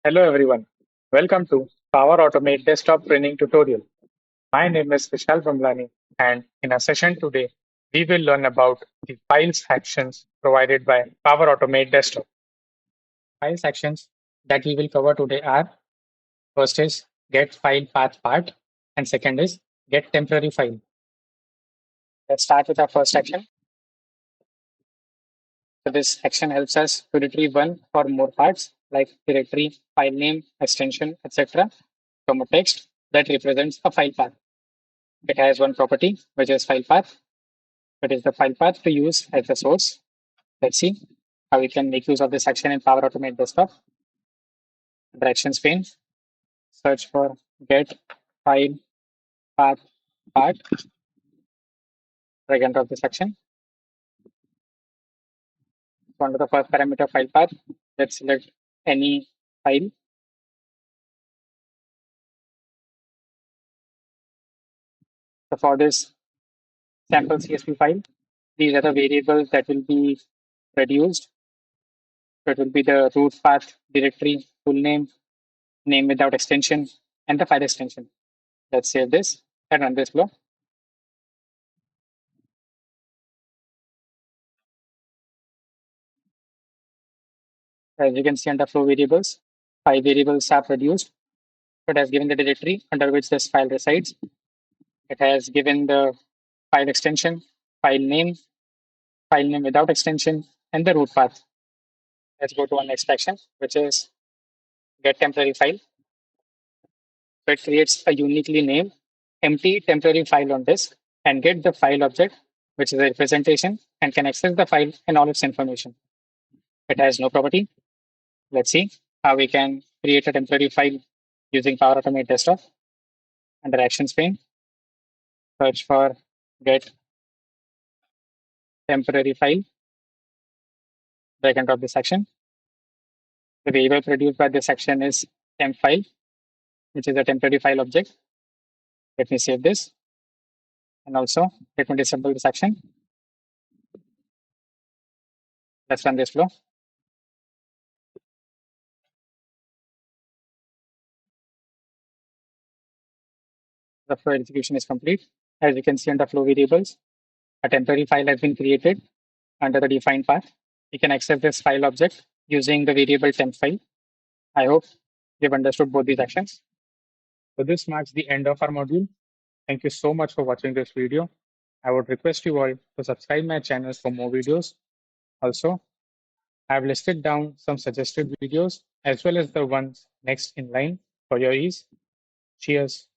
Hello everyone. Welcome to Power Automate Desktop Training Tutorial. My name is Vishal Bamlani, and in our session today, we will learn about the files actions provided by Power Automate Desktop. Files actions that we will cover today are: first is get file path part, and second is get temporary file. Let's start with our first action. So this action helps us to retrieve one or more parts like directory, file name, extension, etc. from a text that represents a file path. It has one property, which is file path. It is the file path to use as the source. Let's see how we can make use of this action in Power Automate Desktop. The actions pane, search for get file path part, drag and drop this action. So under the first parameter file path, let's select any file. So for this sample CSV file, these are the variables that will be reduced. So it will be the root path, directory, full name, name without extension, and the file extension. Let's save this and run this flow. As you can see under flow variables, five variables are produced. It has given the directory under which this file resides. It has given the file extension, file name without extension, and the root path. Let's go to our next action, which is get temporary file. So it creates a uniquely named empty temporary file on disk and get the file object, which is a representation, and can access the file and all its information. It has no property. Let's see how we can create a temporary file using Power Automate Desktop. Under Actions pane, search for get temporary file, drag and drop this action. The variable produced by this action is temp file, which is a temporary file object. Let me save this. And also, let me disable this action. Let's run this flow. The flow execution is complete. As you can see under flow variables, a temporary file has been created under the defined path. You can access this file object using the variable temp file. I hope you've understood both these actions. So this marks the end of our module. Thank you so much for watching this video. I would request you all to subscribe my channel for more videos. Also, I have listed down some suggested videos as well as the ones next in line for your ease. Cheers.